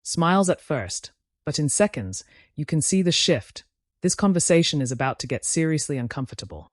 Smiles at first, but in seconds, you can see the shift. This conversation is about to get seriously uncomfortable.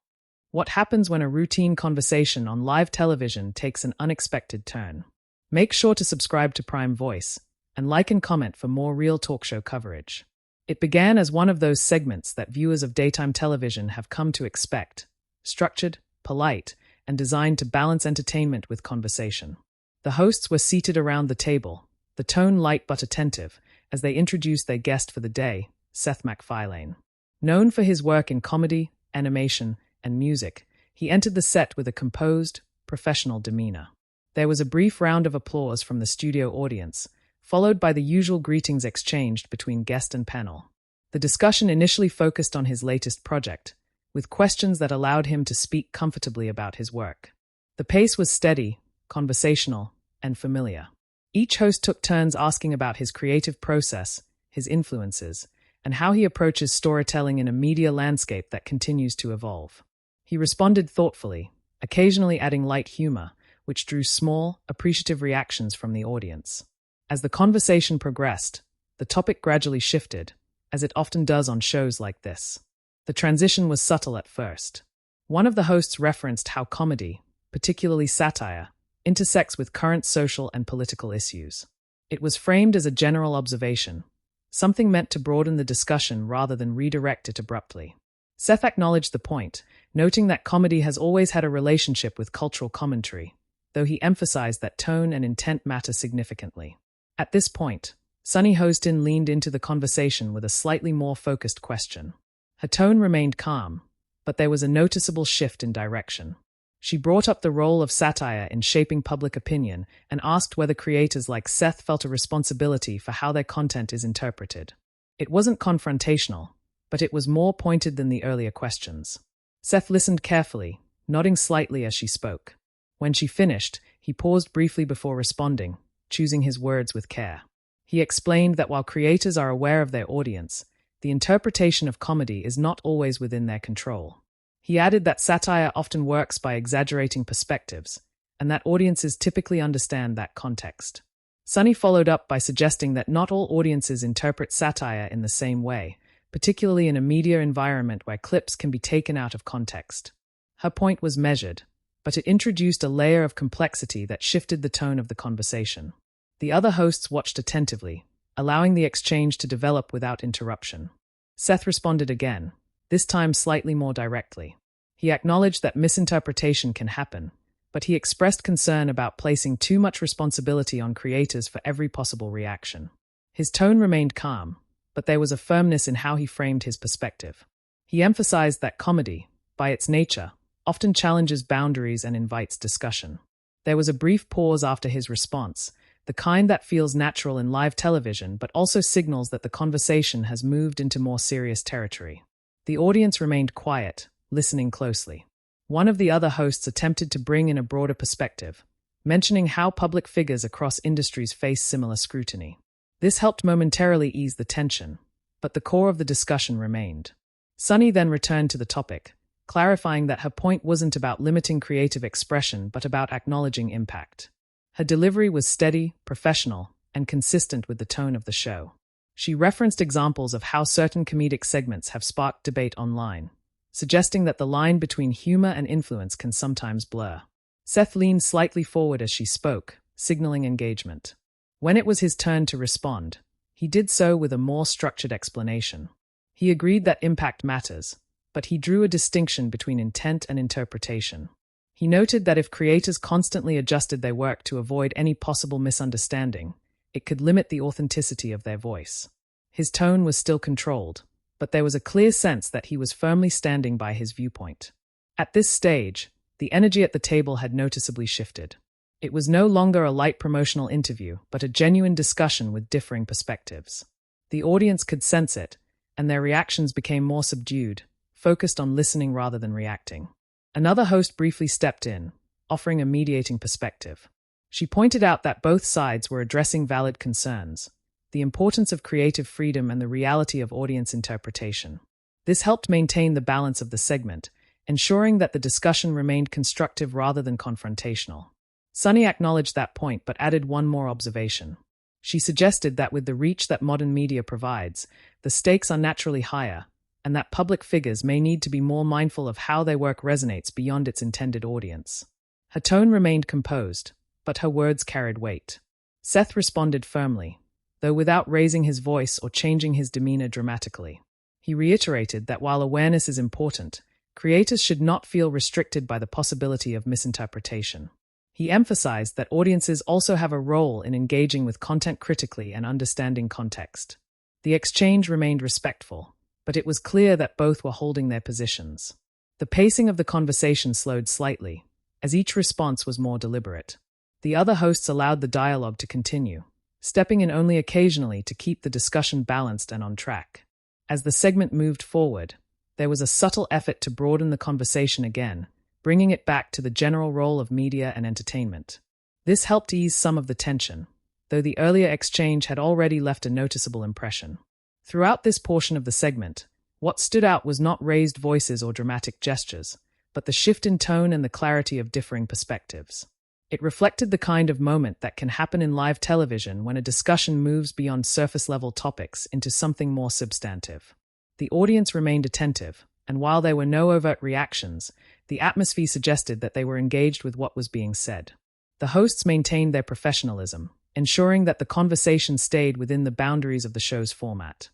What happens when a routine conversation on live television takes an unexpected turn? Make sure to subscribe to Prime Voice and like and comment for more real talk show coverage. It began as one of those segments that viewers of daytime television have come to expect, structured, polite, and designed to balance entertainment with conversation. The hosts were seated around the table, the tone light but attentive, as they introduced their guest for the day, Seth MacFarlane. Known for his work in comedy, animation, and music, he entered the set with a composed, professional demeanor. There was a brief round of applause from the studio audience, followed by the usual greetings exchanged between guest and panel. The discussion initially focused on his latest project, with questions that allowed him to speak comfortably about his work. The pace was steady, conversational, and familiar. Each host took turns asking about his creative process, his influences, and how he approaches storytelling in a media landscape that continues to evolve. He responded thoughtfully, occasionally adding light humor, which drew small, appreciative reactions from the audience. As the conversation progressed, the topic gradually shifted, as it often does on shows like this. The transition was subtle at first. One of the hosts referenced how comedy, particularly satire, intersects with current social and political issues. It was framed as a general observation, something meant to broaden the discussion rather than redirect it abruptly. Seth acknowledged the point, noting that comedy has always had a relationship with cultural commentary, though he emphasized that tone and intent matter significantly. At this point, Sunny Hostin leaned into the conversation with a slightly more focused question. Her tone remained calm, but there was a noticeable shift in direction. She brought up the role of satire in shaping public opinion and asked whether creators like Seth felt a responsibility for how their content is interpreted. It wasn't confrontational, but it was more pointed than the earlier questions. Seth listened carefully, nodding slightly as she spoke. When she finished, he paused briefly before responding, choosing his words with care. He explained that while creators are aware of their audience, the interpretation of comedy is not always within their control. He added that satire often works by exaggerating perspectives, and that audiences typically understand that context. Sunny followed up by suggesting that not all audiences interpret satire in the same way, particularly in a media environment where clips can be taken out of context. Her point was measured, but it introduced a layer of complexity that shifted the tone of the conversation. The other hosts watched attentively, allowing the exchange to develop without interruption. Seth responded again, this time slightly more directly. He acknowledged that misinterpretation can happen, but he expressed concern about placing too much responsibility on creators for every possible reaction. His tone remained calm, but there was a firmness in how he framed his perspective. He emphasized that comedy, by its nature, often challenges boundaries and invites discussion. There was a brief pause after his response, the kind that feels natural in live television but also signals that the conversation has moved into more serious territory. The audience remained quiet, listening closely. One of the other hosts attempted to bring in a broader perspective, mentioning how public figures across industries face similar scrutiny. This helped momentarily ease the tension, but the core of the discussion remained. Sunny then returned to the topic, clarifying that her point wasn't about limiting creative expression but about acknowledging impact. Her delivery was steady, professional, and consistent with the tone of the show. She referenced examples of how certain comedic segments have sparked debate online, suggesting that the line between humor and influence can sometimes blur. Seth leaned slightly forward as she spoke, signaling engagement. When it was his turn to respond, he did so with a more structured explanation. He agreed that impact matters, but he drew a distinction between intent and interpretation. He noted that if creators constantly adjusted their work to avoid any possible misunderstanding, it could limit the authenticity of their voice. His tone was still controlled, but there was a clear sense that he was firmly standing by his viewpoint. At this stage, the energy at the table had noticeably shifted. It was no longer a light promotional interview, but a genuine discussion with differing perspectives. The audience could sense it, and their reactions became more subdued, focused on listening rather than reacting. Another host briefly stepped in, offering a mediating perspective. She pointed out that both sides were addressing valid concerns, the importance of creative freedom and the reality of audience interpretation. This helped maintain the balance of the segment, ensuring that the discussion remained constructive rather than confrontational. Sunny acknowledged that point but added one more observation. She suggested that with the reach that modern media provides, the stakes are naturally higher, and that public figures may need to be more mindful of how their work resonates beyond its intended audience. Her tone remained composed, but her words carried weight. Seth responded firmly, though without raising his voice or changing his demeanor dramatically. He reiterated that while awareness is important, creators should not feel restricted by the possibility of misinterpretation. He emphasized that audiences also have a role in engaging with content critically and understanding context. The exchange remained respectful, but it was clear that both were holding their positions. The pacing of the conversation slowed slightly, as each response was more deliberate. The other hosts allowed the dialogue to continue, stepping in only occasionally to keep the discussion balanced and on track. As the segment moved forward, there was a subtle effort to broaden the conversation again, bringing it back to the general role of media and entertainment. This helped ease some of the tension, though the earlier exchange had already left a noticeable impression. Throughout this portion of the segment, what stood out was not raised voices or dramatic gestures, but the shift in tone and the clarity of differing perspectives. It reflected the kind of moment that can happen in live television when a discussion moves beyond surface-level topics into something more substantive. The audience remained attentive, and while there were no overt reactions, the atmosphere suggested that they were engaged with what was being said. The hosts maintained their professionalism, ensuring that the conversation stayed within the boundaries of the show's format.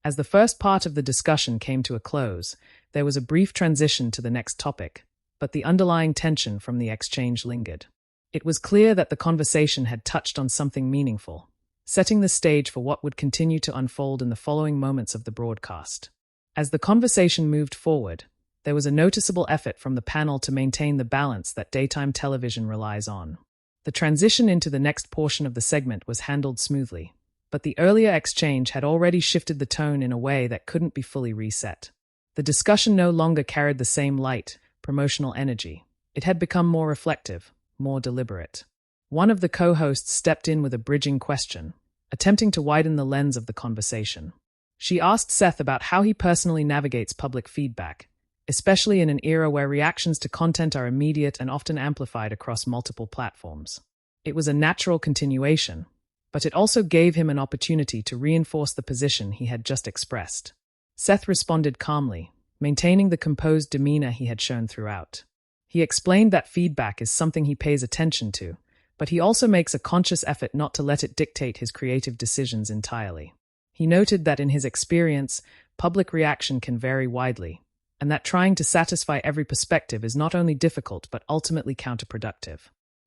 As the first part of the discussion came to a close, there was a brief transition to the next topic, but the underlying tension from the exchange lingered. It was clear that the conversation had touched on something meaningful, setting the stage for what would continue to unfold in the following moments of the broadcast. As the conversation moved forward, there was a noticeable effort from the panel to maintain the balance that daytime television relies on. The transition into the next portion of the segment was handled smoothly, but the earlier exchange had already shifted the tone in a way that couldn't be fully reset. The discussion no longer carried the same light, promotional energy. It had become more reflective, more deliberate. One of the co-hosts stepped in with a bridging question, attempting to widen the lens of the conversation. She asked Seth about how he personally navigates public feedback, especially in an era where reactions to content are immediate and often amplified across multiple platforms. It was a natural continuation, but it also gave him an opportunity to reinforce the position he had just expressed. Seth responded calmly, maintaining the composed demeanor he had shown throughout. He explained that feedback is something he pays attention to, but he also makes a conscious effort not to let it dictate his creative decisions entirely. He noted that in his experience, public reaction can vary widely, and that trying to satisfy every perspective is not only difficult but ultimately counterproductive.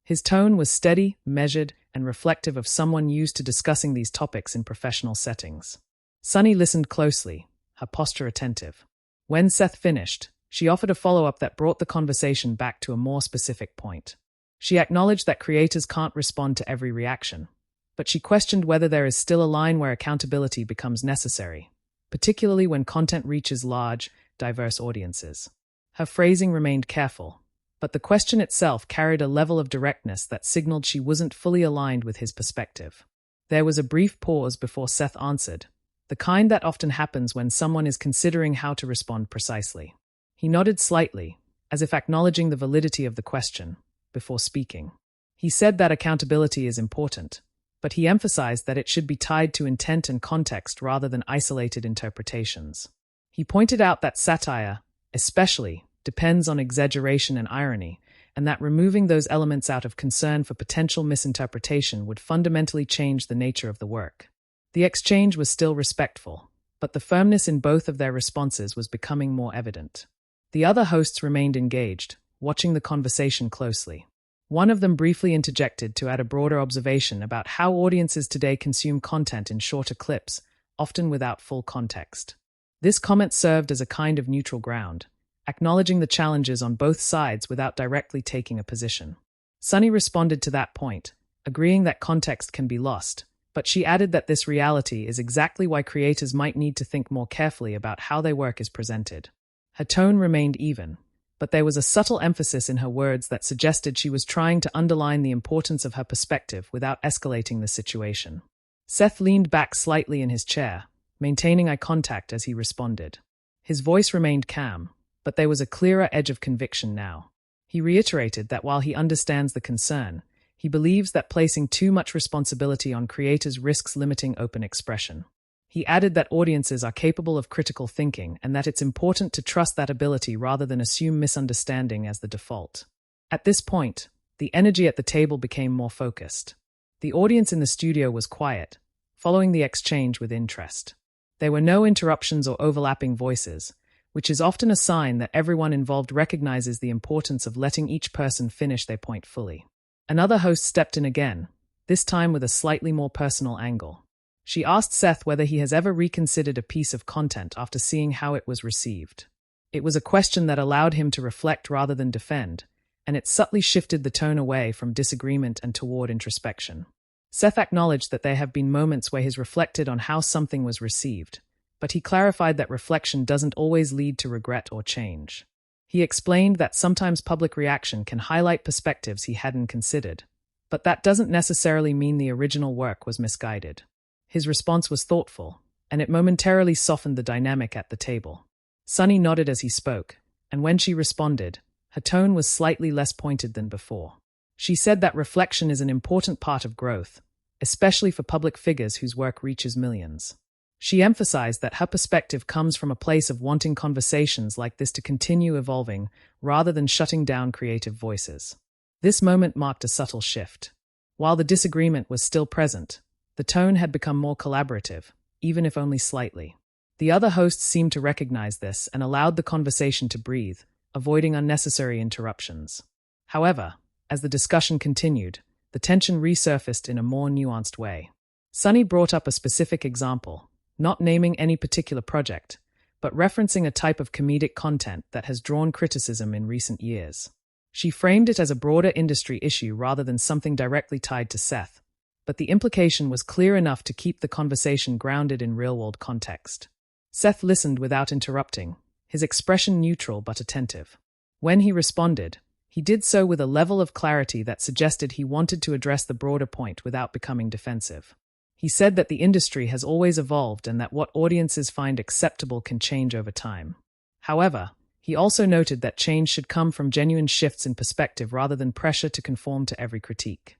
His tone was steady, measured, and reflective of someone used to discussing these topics in professional settings. Sunny listened closely, her posture attentive. When Seth finished, she offered a follow-up that brought the conversation back to a more specific point. She acknowledged that creators can't respond to every reaction, but she questioned whether there is still a line where accountability becomes necessary, particularly when content reaches large, diverse audiences. Her phrasing remained careful, but the question itself carried a level of directness that signaled she wasn't fully aligned with his perspective. There was a brief pause before Seth answered, the kind that often happens when someone is considering how to respond precisely. He nodded slightly, as if acknowledging the validity of the question, before speaking. He said that accountability is important, but he emphasized that it should be tied to intent and context rather than isolated interpretations. He pointed out that satire, especially, depends on exaggeration and irony, and that removing those elements out of concern for potential misinterpretation would fundamentally change the nature of the work. The exchange was still respectful, but the firmness in both of their responses was becoming more evident. The other hosts remained engaged, watching the conversation closely. One of them briefly interjected to add a broader observation about how audiences today consume content in shorter clips, often without full context. This comment served as a kind of neutral ground, acknowledging the challenges on both sides without directly taking a position. Sunny responded to that point, agreeing that context can be lost, but she added that this reality is exactly why creators might need to think more carefully about how their work is presented. Her tone remained even, but there was a subtle emphasis in her words that suggested she was trying to underline the importance of her perspective without escalating the situation. Seth leaned back slightly in his chair, maintaining eye contact as he responded. His voice remained calm, but there was a clearer edge of conviction now. He reiterated that while he understands the concern, He believes that placing too much responsibility on creators risks limiting open expression. He added that audiences are capable of critical thinking and that it's important to trust that ability rather than assume misunderstanding as the default. At this point, the energy at the table became more focused. The audience in the studio was quiet, following the exchange with interest. There were no interruptions or overlapping voices, which is often a sign that everyone involved recognizes the importance of letting each person finish their point fully. Another host stepped in again, this time with a slightly more personal angle. She asked Seth whether he has ever reconsidered a piece of content after seeing how it was received. It was a question that allowed him to reflect rather than defend, and it subtly shifted the tone away from disagreement and toward introspection. Seth acknowledged that there have been moments where he's reflected on how something was received, but he clarified that reflection doesn't always lead to regret or change. He explained that sometimes public reaction can highlight perspectives he hadn't considered, but that doesn't necessarily mean the original work was misguided. His response was thoughtful, and it momentarily softened the dynamic at the table. Sunny nodded as he spoke, and when she responded, her tone was slightly less pointed than before. She said that reflection is an important part of growth, especially for public figures whose work reaches millions. She emphasized that her perspective comes from a place of wanting conversations like this to continue evolving rather than shutting down creative voices. This moment marked a subtle shift. While the disagreement was still present, the tone had become more collaborative, even if only slightly. The other hosts seemed to recognize this and allowed the conversation to breathe, avoiding unnecessary interruptions. However, as the discussion continued, the tension resurfaced in a more nuanced way. Sunny brought up a specific example, not naming any particular project, but referencing a type of comedic content that has drawn criticism in recent years. She framed it as a broader industry issue rather than something directly tied to Seth, but the implication was clear enough to keep the conversation grounded in real-world context. Seth listened without interrupting, his expression neutral but attentive. When he responded, he did so with a level of clarity that suggested he wanted to address the broader point without becoming defensive. He said that the industry has always evolved and that what audiences find acceptable can change over time. However, he also noted that change should come from genuine shifts in perspective rather than pressure to conform to every critique.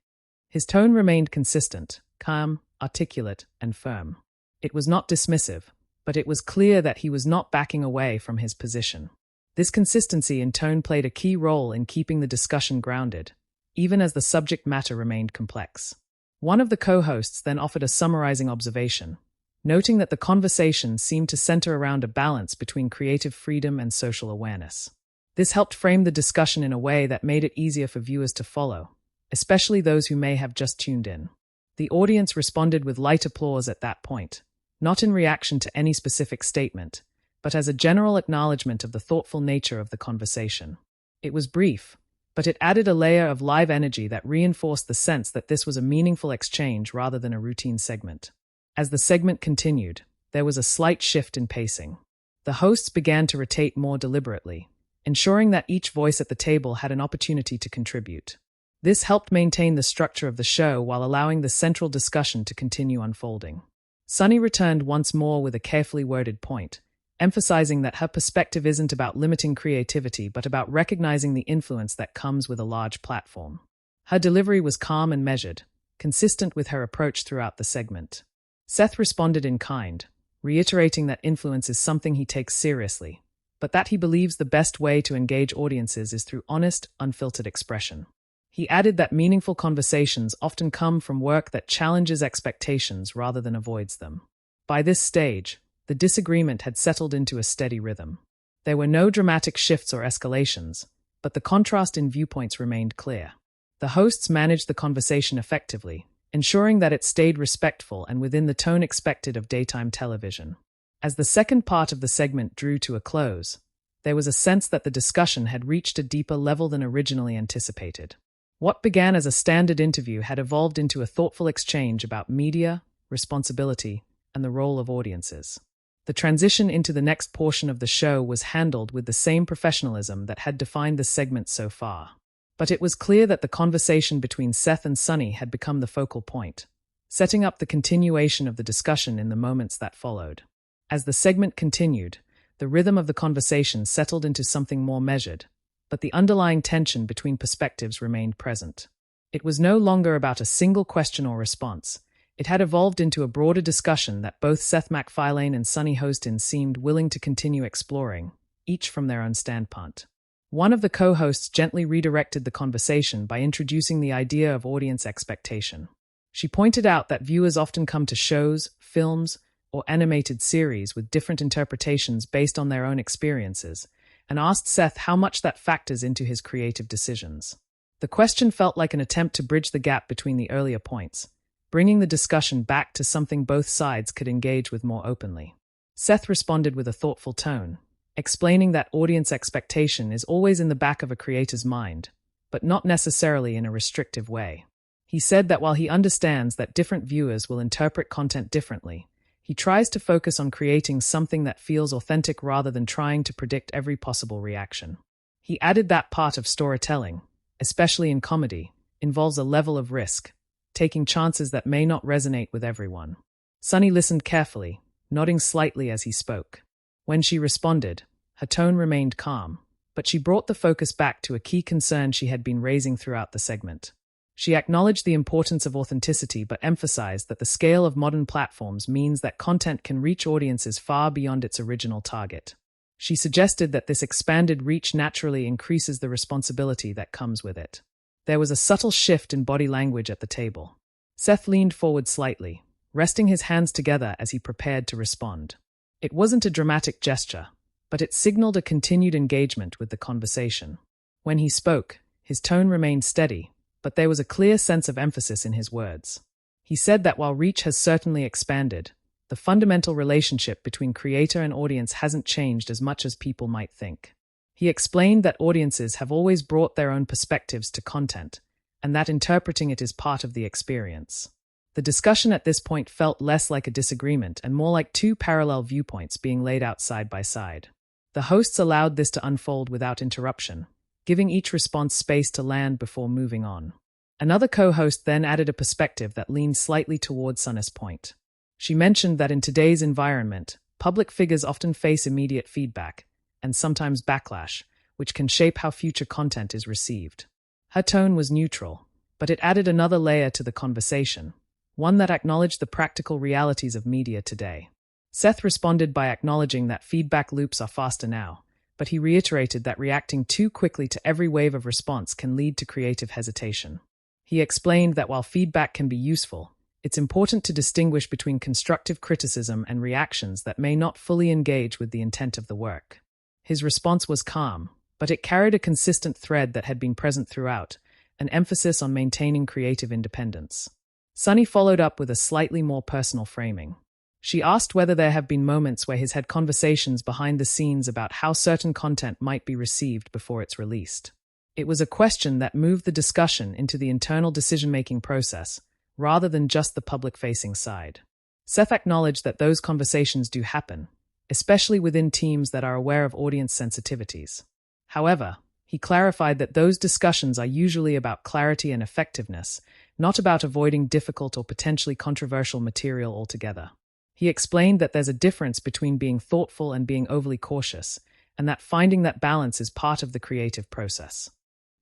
His tone remained consistent, calm, articulate, and firm. It was not dismissive, but it was clear that he was not backing away from his position. This consistency in tone played a key role in keeping the discussion grounded, even as the subject matter remained complex. One of the co-hosts then offered a summarizing observation, noting that the conversation seemed to center around a balance between creative freedom and social awareness. This helped frame the discussion in a way that made it easier for viewers to follow, especially those who may have just tuned in. The audience responded with light applause at that point, not in reaction to any specific statement, but as a general acknowledgement of the thoughtful nature of the conversation. It was brief, but it added a layer of live energy that reinforced the sense that this was a meaningful exchange rather than a routine segment. As the segment continued, there was a slight shift in pacing. The hosts began to rotate more deliberately, ensuring that each voice at the table had an opportunity to contribute. This helped maintain the structure of the show while allowing the central discussion to continue unfolding. Sunny returned once more with a carefully worded point, emphasizing that her perspective isn't about limiting creativity but about recognizing the influence that comes with a large platform. Her delivery was calm and measured, consistent with her approach throughout the segment. Seth responded in kind, reiterating that influence is something he takes seriously, but that he believes the best way to engage audiences is through honest, unfiltered expression. He added that meaningful conversations often come from work that challenges expectations rather than avoids them. By this stage, the disagreement had settled into a steady rhythm. There were no dramatic shifts or escalations, but the contrast in viewpoints remained clear. The hosts managed the conversation effectively, ensuring that it stayed respectful and within the tone expected of daytime television. As the second part of the segment drew to a close, there was a sense that the discussion had reached a deeper level than originally anticipated. What began as a standard interview had evolved into a thoughtful exchange about media, responsibility, and the role of audiences. The transition into the next portion of the show was handled with the same professionalism that had defined the segment so far. But it was clear that the conversation between Seth and Sunny had become the focal point, setting up the continuation of the discussion in the moments that followed. As the segment continued, the rhythm of the conversation settled into something more measured, but the underlying tension between perspectives remained present. It was no longer about a single question or response. It had evolved into a broader discussion that both Seth MacFarlane and Sunny Hostin seemed willing to continue exploring, each from their own standpoint. One of the co-hosts gently redirected the conversation by introducing the idea of audience expectation. She pointed out that viewers often come to shows, films, or animated series with different interpretations based on their own experiences, and asked Seth how much that factors into his creative decisions. The question felt like an attempt to bridge the gap between the earlier points, bringing the discussion back to something both sides could engage with more openly. Seth responded with a thoughtful tone, explaining that audience expectation is always in the back of a creator's mind, but not necessarily in a restrictive way. He said that while he understands that different viewers will interpret content differently, he tries to focus on creating something that feels authentic rather than trying to predict every possible reaction. He added that part of storytelling, especially in comedy, involves a level of risk, taking chances that may not resonate with everyone. Sunny listened carefully, nodding slightly as he spoke. When she responded, her tone remained calm, but she brought the focus back to a key concern she had been raising throughout the segment. She acknowledged the importance of authenticity but emphasized that the scale of modern platforms means that content can reach audiences far beyond its original target. She suggested that this expanded reach naturally increases the responsibility that comes with it. There was a subtle shift in body language at the table. Seth leaned forward slightly, resting his hands together as he prepared to respond. It wasn't a dramatic gesture, but it signaled a continued engagement with the conversation. When he spoke, his tone remained steady, but there was a clear sense of emphasis in his words. He said that while reach has certainly expanded, the fundamental relationship between creator and audience hasn't changed as much as people might think. He explained that audiences have always brought their own perspectives to content, and that interpreting it is part of the experience. The discussion at this point felt less like a disagreement and more like two parallel viewpoints being laid out side by side. The hosts allowed this to unfold without interruption, giving each response space to land before moving on. Another co-host then added a perspective that leaned slightly towards Sunny's point. She mentioned that in today's environment, public figures often face immediate feedback, and sometimes backlash, which can shape how future content is received. Her tone was neutral, but it added another layer to the conversation, one that acknowledged the practical realities of media today. Seth responded by acknowledging that feedback loops are faster now, but he reiterated that reacting too quickly to every wave of response can lead to creative hesitation. He explained that while feedback can be useful, it's important to distinguish between constructive criticism and reactions that may not fully engage with the intent of the work. His response was calm, but it carried a consistent thread that had been present throughout, an emphasis on maintaining creative independence. Sunny followed up with a slightly more personal framing. She asked whether there have been moments where he's had conversations behind the scenes about how certain content might be received before it's released. It was a question that moved the discussion into the internal decision-making process, rather than just the public-facing side. Seth acknowledged that those conversations do happen, especially within teams that are aware of audience sensitivities. However, he clarified that those discussions are usually about clarity and effectiveness, not about avoiding difficult or potentially controversial material altogether. He explained that there's a difference between being thoughtful and being overly cautious, and that finding that balance is part of the creative process.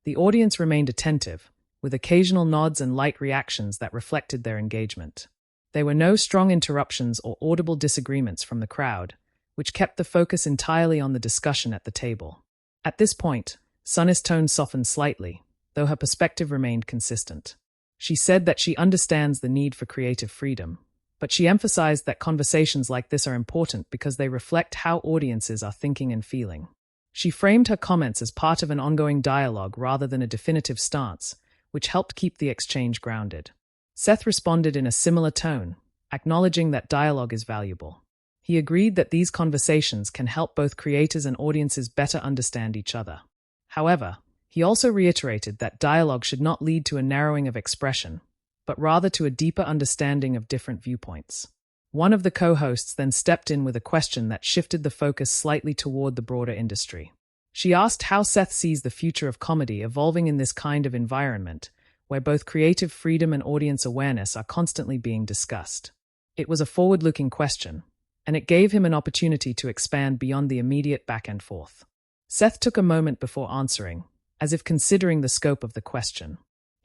The audience remained attentive, with occasional nods and light reactions that reflected their engagement. There were no strong interruptions or audible disagreements from the crowd, which kept the focus entirely on the discussion at the table. At this point, Sunny's tone softened slightly, though her perspective remained consistent. She said that she understands the need for creative freedom, but she emphasized that conversations like this are important because they reflect how audiences are thinking and feeling. She framed her comments as part of an ongoing dialogue rather than a definitive stance, which helped keep the exchange grounded. Seth responded in a similar tone, acknowledging that dialogue is valuable. He agreed that these conversations can help both creators and audiences better understand each other. However, he also reiterated that dialogue should not lead to a narrowing of expression, but rather to a deeper understanding of different viewpoints. One of the co-hosts then stepped in with a question that shifted the focus slightly toward the broader industry. She asked how Seth sees the future of comedy evolving in this kind of environment, where both creative freedom and audience awareness are constantly being discussed. It was a forward-looking question, and it gave him an opportunity to expand beyond the immediate back and forth. Seth took a moment before answering, as if considering the scope of the question.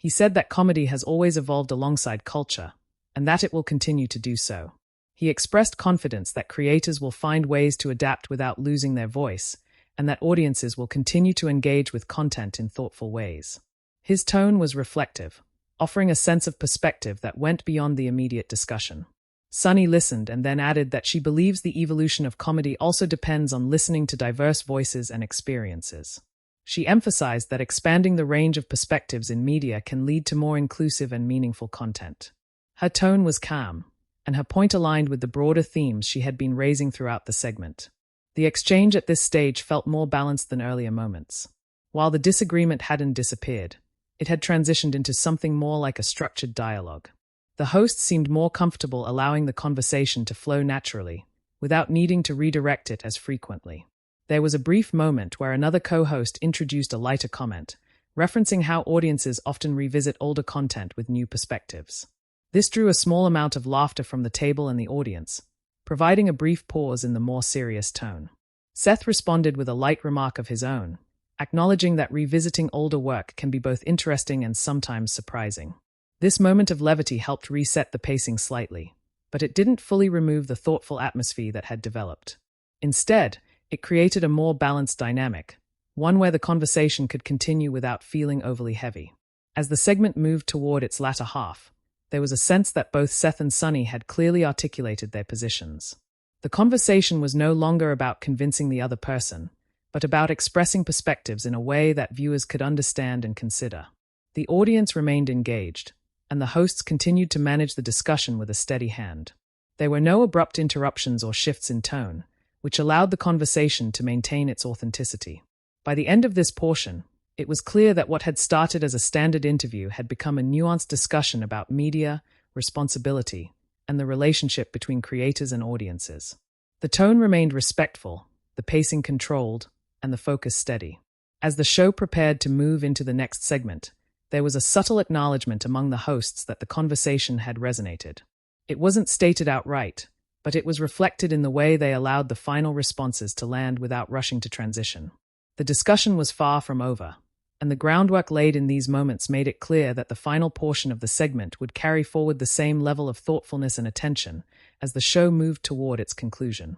He said that comedy has always evolved alongside culture, and that it will continue to do so. He expressed confidence that creators will find ways to adapt without losing their voice, and that audiences will continue to engage with content in thoughtful ways. His tone was reflective, offering a sense of perspective that went beyond the immediate discussion. Sunny listened and then added that she believes the evolution of comedy also depends on listening to diverse voices and experiences. She emphasized that expanding the range of perspectives in media can lead to more inclusive and meaningful content. Her tone was calm, and her point aligned with the broader themes she had been raising throughout the segment. The exchange at this stage felt more balanced than earlier moments. While the disagreement hadn't disappeared, it had transitioned into something more like a structured dialogue. The host seemed more comfortable allowing the conversation to flow naturally, without needing to redirect it as frequently. There was a brief moment where another co-host introduced a lighter comment, referencing how audiences often revisit older content with new perspectives. This drew a small amount of laughter from the table and the audience, providing a brief pause in the more serious tone. Seth responded with a light remark of his own, acknowledging that revisiting older work can be both interesting and sometimes surprising. This moment of levity helped reset the pacing slightly, but it didn't fully remove the thoughtful atmosphere that had developed. Instead, it created a more balanced dynamic, one where the conversation could continue without feeling overly heavy. As the segment moved toward its latter half, there was a sense that both Seth and Sunny had clearly articulated their positions. The conversation was no longer about convincing the other person, but about expressing perspectives in a way that viewers could understand and consider. The audience remained engaged, and the hosts continued to manage the discussion with a steady hand. There were no abrupt interruptions or shifts in tone, which allowed the conversation to maintain its authenticity. By the end of this portion, it was clear that what had started as a standard interview had become a nuanced discussion about media, responsibility, and the relationship between creators and audiences. The tone remained respectful, the pacing controlled, and the focus steady. As the show prepared to move into the next segment, there was a subtle acknowledgement among the hosts that the conversation had resonated. It wasn't stated outright, but it was reflected in the way they allowed the final responses to land without rushing to transition. The discussion was far from over, and the groundwork laid in these moments made it clear that the final portion of the segment would carry forward the same level of thoughtfulness and attention as the show moved toward its conclusion.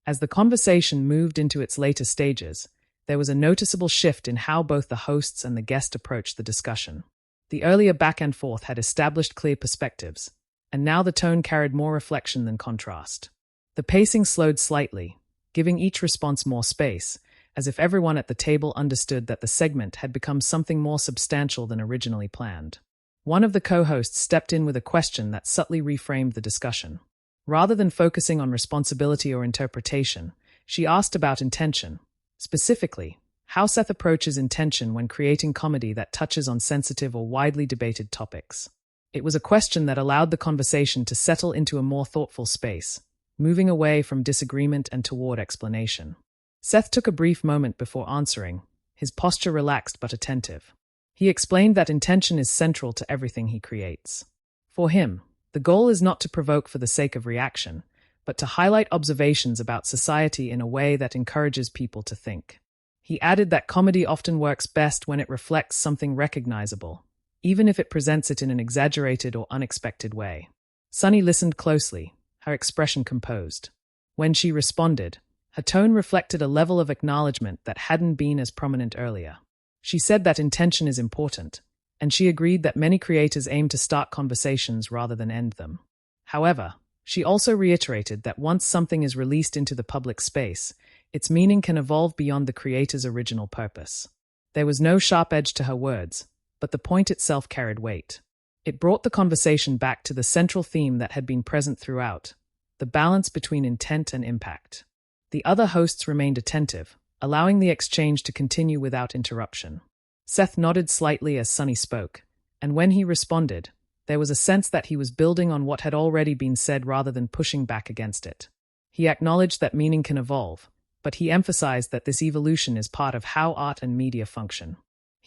As the conversation moved into its later stages, there was a noticeable shift in how both the hosts and the guest approached the discussion. The earlier back and forth had established clear perspectives, and now the tone carried more reflection than contrast. The pacing slowed slightly, giving each response more space, as if everyone at the table understood that the segment had become something more substantial than originally planned. One of the co-hosts stepped in with a question that subtly reframed the discussion. Rather than focusing on responsibility or interpretation, she asked about intention. Specifically, how Seth approaches intention when creating comedy that touches on sensitive or widely debated topics. It was a question that allowed the conversation to settle into a more thoughtful space, moving away from disagreement and toward explanation. Seth took a brief moment before answering, his posture relaxed but attentive. He explained that intention is central to everything he creates. For him, the goal is not to provoke for the sake of reaction, but to highlight observations about society in a way that encourages people to think. He added that comedy often works best when it reflects something recognizable, even if it presents it in an exaggerated or unexpected way. Sunny listened closely, her expression composed. When she responded, her tone reflected a level of acknowledgement that hadn't been as prominent earlier. She said that intention is important, and she agreed that many creators aim to start conversations rather than end them. However, she also reiterated that once something is released into the public space, its meaning can evolve beyond the creator's original purpose. There was no sharp edge to her words, but the point itself carried weight. It brought the conversation back to the central theme that had been present throughout, the balance between intent and impact. The other hosts remained attentive, allowing the exchange to continue without interruption. Seth nodded slightly as Sunny spoke, and when he responded, there was a sense that he was building on what had already been said rather than pushing back against it. He acknowledged that meaning can evolve, but he emphasized that this evolution is part of how art and media function.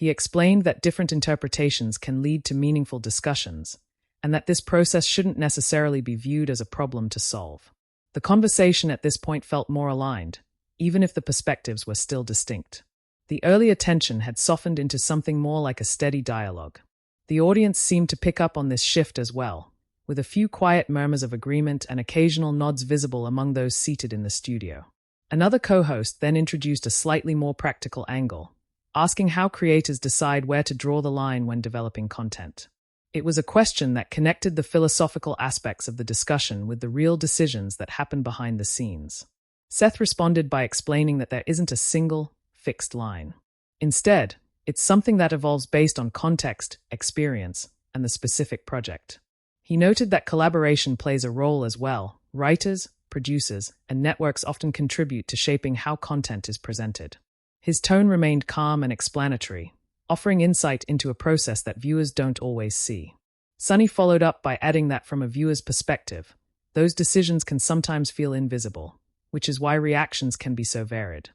He explained that different interpretations can lead to meaningful discussions, and that this process shouldn't necessarily be viewed as a problem to solve. The conversation at this point felt more aligned, even if the perspectives were still distinct. The earlier tension had softened into something more like a steady dialogue. The audience seemed to pick up on this shift as well, with a few quiet murmurs of agreement and occasional nods visible among those seated in the studio. Another co-host then introduced a slightly more practical angle, asking how creators decide where to draw the line when developing content. It was a question that connected the philosophical aspects of the discussion with the real decisions that happen behind the scenes. Seth responded by explaining that there isn't a single, fixed line. Instead, it's something that evolves based on context, experience, and the specific project. He noted that collaboration plays a role as well. Writers, producers, and networks often contribute to shaping how content is presented. His tone remained calm and explanatory, offering insight into a process that viewers don't always see. Sunny followed up by adding that from a viewer's perspective, those decisions can sometimes feel invisible, which is why reactions can be so varied.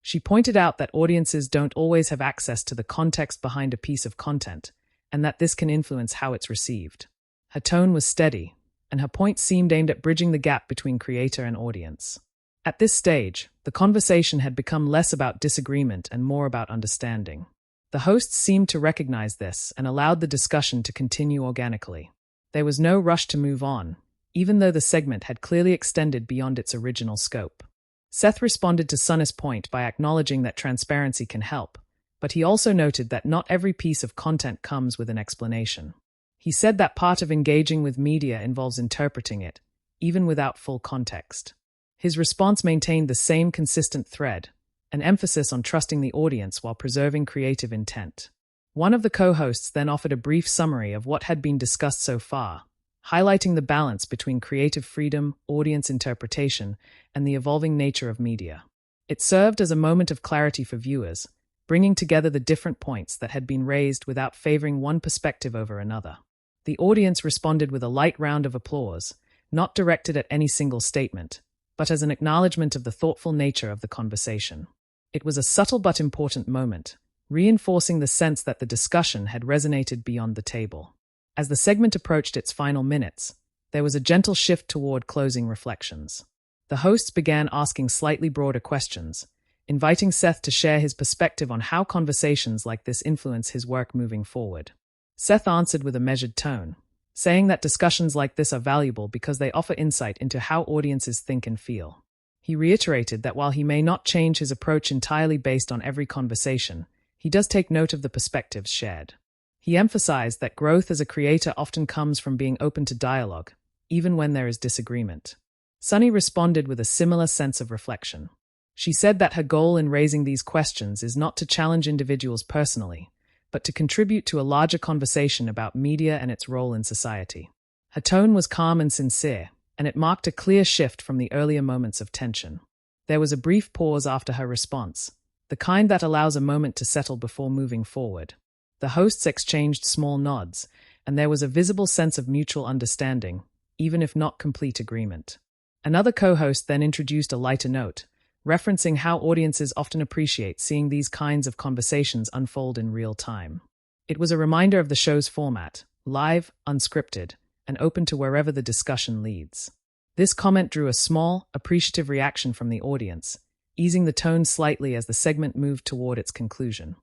She pointed out that audiences don't always have access to the context behind a piece of content, and that this can influence how it's received. Her tone was steady, and her point seemed aimed at bridging the gap between creator and audience. At this stage, the conversation had become less about disagreement and more about understanding. The hosts seemed to recognize this and allowed the discussion to continue organically. There was no rush to move on, even though the segment had clearly extended beyond its original scope. Seth responded to Sunny's point by acknowledging that transparency can help, but he also noted that not every piece of content comes with an explanation. He said that part of engaging with media involves interpreting it, even without full context. His response maintained the same consistent thread, an emphasis on trusting the audience while preserving creative intent. One of the co-hosts then offered a brief summary of what had been discussed so far, highlighting the balance between creative freedom, audience interpretation, and the evolving nature of media. It served as a moment of clarity for viewers, bringing together the different points that had been raised without favoring one perspective over another. The audience responded with a light round of applause, not directed at any single statement, but as an acknowledgement of the thoughtful nature of the conversation. It was a subtle but important moment, reinforcing the sense that the discussion had resonated beyond the table. As the segment approached its final minutes, there was a gentle shift toward closing reflections. The hosts began asking slightly broader questions, inviting Seth to share his perspective on how conversations like this influence his work moving forward. Seth answered with a measured tone, saying that discussions like this are valuable because they offer insight into how audiences think and feel. He reiterated that while he may not change his approach entirely based on every conversation, he does take note of the perspectives shared. He emphasized that growth as a creator often comes from being open to dialogue, even when there is disagreement. Sunny responded with a similar sense of reflection. She said that her goal in raising these questions is not to challenge individuals personally, but to contribute to a larger conversation about media and its role in society. Her tone was calm and sincere, and it marked a clear shift from the earlier moments of tension. There was a brief pause after her response, the kind that allows a moment to settle before moving forward. The hosts exchanged small nods, and there was a visible sense of mutual understanding, even if not complete agreement. Another co-host then introduced a lighter note, referencing how audiences often appreciate seeing these kinds of conversations unfold in real time. It was a reminder of the show's format, live, unscripted, and open to wherever the discussion leads. This comment drew a small, appreciative reaction from the audience, easing the tone slightly as the segment moved toward its conclusion.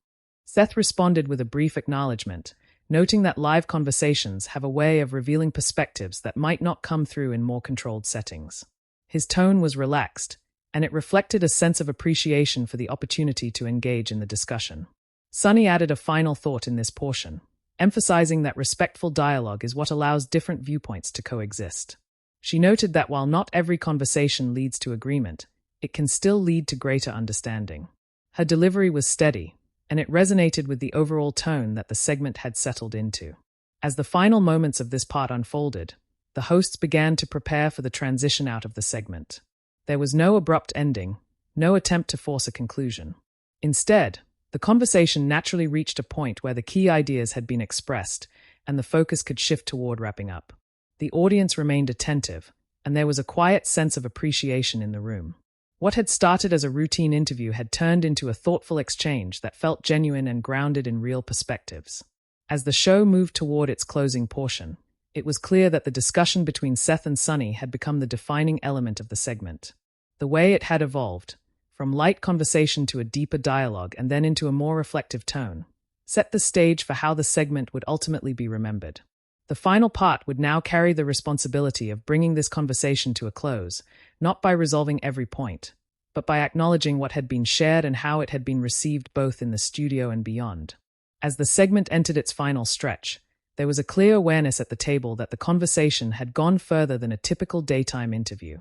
Seth responded with a brief acknowledgement, noting that live conversations have a way of revealing perspectives that might not come through in more controlled settings. His tone was relaxed, and it reflected a sense of appreciation for the opportunity to engage in the discussion. Sunny added a final thought in this portion, emphasizing that respectful dialogue is what allows different viewpoints to coexist. She noted that while not every conversation leads to agreement, it can still lead to greater understanding. Her delivery was steady, and it resonated with the overall tone that the segment had settled into. As the final moments of this part unfolded, the hosts began to prepare for the transition out of the segment. There was no abrupt ending, no attempt to force a conclusion. Instead, the conversation naturally reached a point where the key ideas had been expressed, and the focus could shift toward wrapping up. The audience remained attentive, and there was a quiet sense of appreciation in the room. What had started as a routine interview had turned into a thoughtful exchange that felt genuine and grounded in real perspectives. As the show moved toward its closing portion, it was clear that the discussion between Seth and Sunny had become the defining element of the segment. The way it had evolved, from light conversation to a deeper dialogue and then into a more reflective tone, set the stage for how the segment would ultimately be remembered. The final part would now carry the responsibility of bringing this conversation to a close, not by resolving every point, but by acknowledging what had been shared and how it had been received both in the studio and beyond. As the segment entered its final stretch, there was a clear awareness at the table that the conversation had gone further than a typical daytime interview.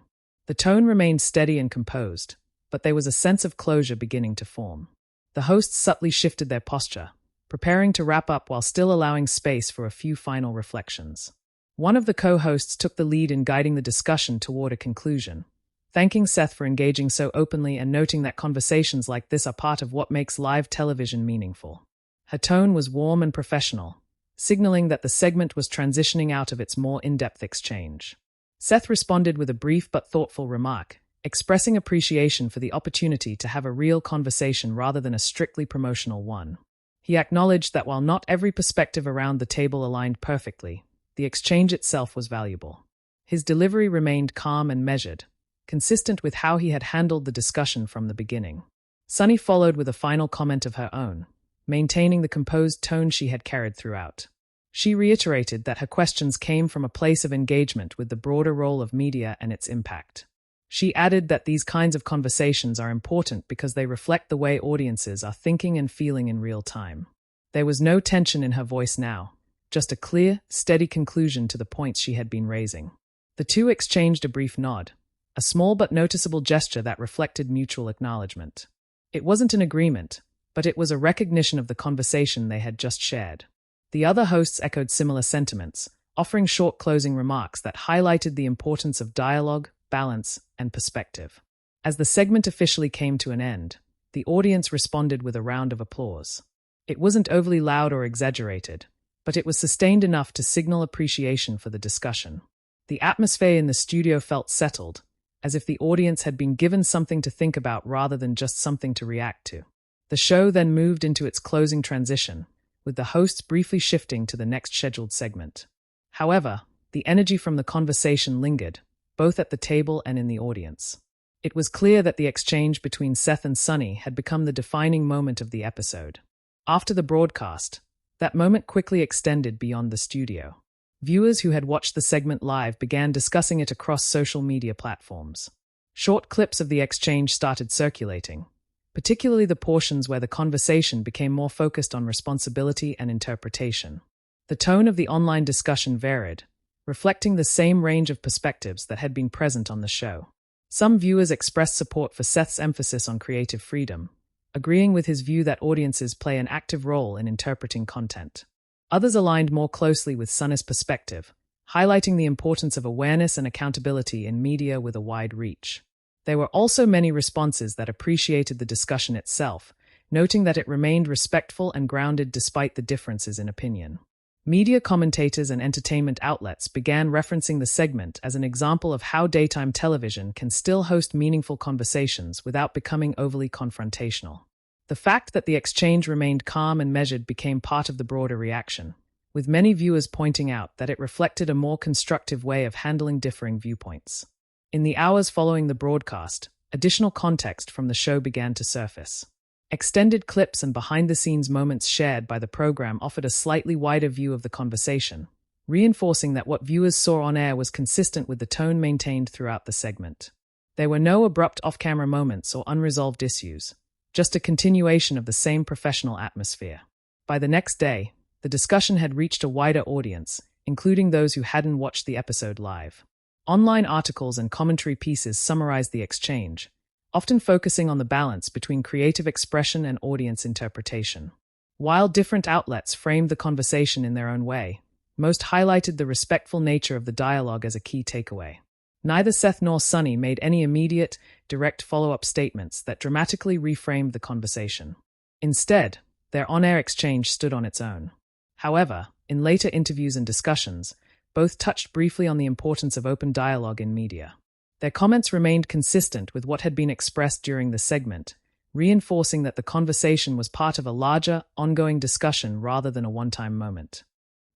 The tone remained steady and composed, but there was a sense of closure beginning to form. The hosts subtly shifted their posture, preparing to wrap up while still allowing space for a few final reflections. One of the co-hosts took the lead in guiding the discussion toward a conclusion, thanking Seth for engaging so openly and noting that conversations like this are part of what makes live television meaningful. Her tone was warm and professional, signaling that the segment was transitioning out of its more in-depth exchange. Seth responded with a brief but thoughtful remark, expressing appreciation for the opportunity to have a real conversation rather than a strictly promotional one. He acknowledged that while not every perspective around the table aligned perfectly, the exchange itself was valuable. His delivery remained calm and measured, consistent with how he had handled the discussion from the beginning. Sunny followed with a final comment of her own, maintaining the composed tone she had carried throughout. She reiterated that her questions came from a place of engagement with the broader role of media and its impact. She added that these kinds of conversations are important because they reflect the way audiences are thinking and feeling in real time. There was no tension in her voice now, just a clear, steady conclusion to the points she had been raising. The two exchanged a brief nod, a small but noticeable gesture that reflected mutual acknowledgement. It wasn't an agreement, but it was a recognition of the conversation they had just shared. The other hosts echoed similar sentiments, offering short closing remarks that highlighted the importance of dialogue, balance, and perspective. As the segment officially came to an end, the audience responded with a round of applause. It wasn't overly loud or exaggerated, but it was sustained enough to signal appreciation for the discussion. The atmosphere in the studio felt settled, as if the audience had been given something to think about rather than just something to react to. The show then moved into its closing transition, with the hosts briefly shifting to the next scheduled segment. However, the energy from the conversation lingered, both at the table and in the audience. It was clear that the exchange between Seth and Sunny had become the defining moment of the episode. After the broadcast, that moment quickly extended beyond the studio. Viewers who had watched the segment live began discussing it across social media platforms. Short clips of the exchange started circulating, particularly the portions where the conversation became more focused on responsibility and interpretation. The tone of the online discussion varied, reflecting the same range of perspectives that had been present on the show. Some viewers expressed support for Seth's emphasis on creative freedom, agreeing with his view that audiences play an active role in interpreting content. Others aligned more closely with Sunny's perspective, highlighting the importance of awareness and accountability in media with a wide reach. There were also many responses that appreciated the discussion itself, noting that it remained respectful and grounded despite the differences in opinion. Media commentators and entertainment outlets began referencing the segment as an example of how daytime television can still host meaningful conversations without becoming overly confrontational. The fact that the exchange remained calm and measured became part of the broader reaction, with many viewers pointing out that it reflected a more constructive way of handling differing viewpoints. In the hours following the broadcast, additional context from the show began to surface. Extended clips and behind-the-scenes moments shared by the program offered a slightly wider view of the conversation, reinforcing that what viewers saw on air was consistent with the tone maintained throughout the segment. There were no abrupt off-camera moments or unresolved issues, just a continuation of the same professional atmosphere. By the next day, the discussion had reached a wider audience, including those who hadn't watched the episode live. Online articles and commentary pieces summarized the exchange, often focusing on the balance between creative expression and audience interpretation. While different outlets framed the conversation in their own way, most highlighted the respectful nature of the dialogue as a key takeaway. Neither Seth nor Sunny made any immediate, direct follow-up statements that dramatically reframed the conversation. Instead, their on-air exchange stood on its own. However, in later interviews and discussions, both touched briefly on the importance of open dialogue in media. Their comments remained consistent with what had been expressed during the segment, reinforcing that the conversation was part of a larger, ongoing discussion rather than a one-time moment.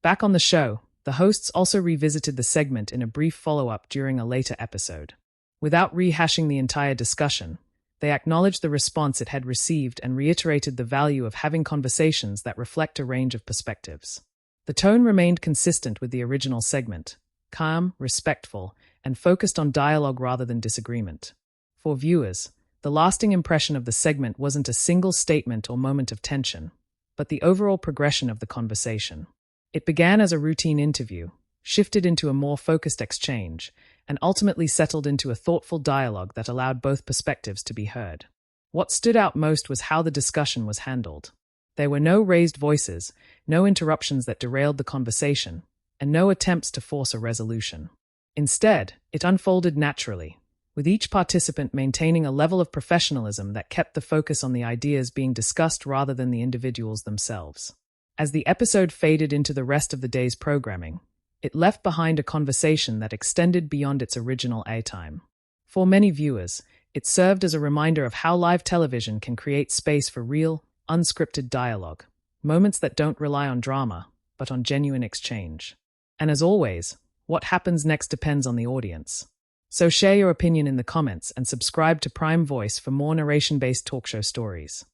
Back on the show, the hosts also revisited the segment in a brief follow-up during a later episode. Without rehashing the entire discussion, They acknowledged the response it had received and reiterated the value of having conversations that reflect a range of perspectives. The tone remained consistent with the original segment, calm, respectful, and focused on dialogue rather than disagreement. For viewers, the lasting impression of the segment wasn't a single statement or moment of tension, but the overall progression of the conversation. It began as a routine interview, shifted into a more focused exchange, and ultimately settled into a thoughtful dialogue that allowed both perspectives to be heard. What stood out most was how the discussion was handled. There were no raised voices, no interruptions that derailed the conversation, and no attempts to force a resolution. Instead, it unfolded naturally, with each participant maintaining a level of professionalism that kept the focus on the ideas being discussed rather than the individuals themselves. As the episode faded into the rest of the day's programming, it left behind a conversation that extended beyond its original airtime. For many viewers, it served as a reminder of how live television can create space for real, unscripted dialogue, moments that don't rely on drama, but on genuine exchange. And as always, what happens next depends on the audience. So share your opinion in the comments and subscribe to Prime Voice for more narration-based talk show stories.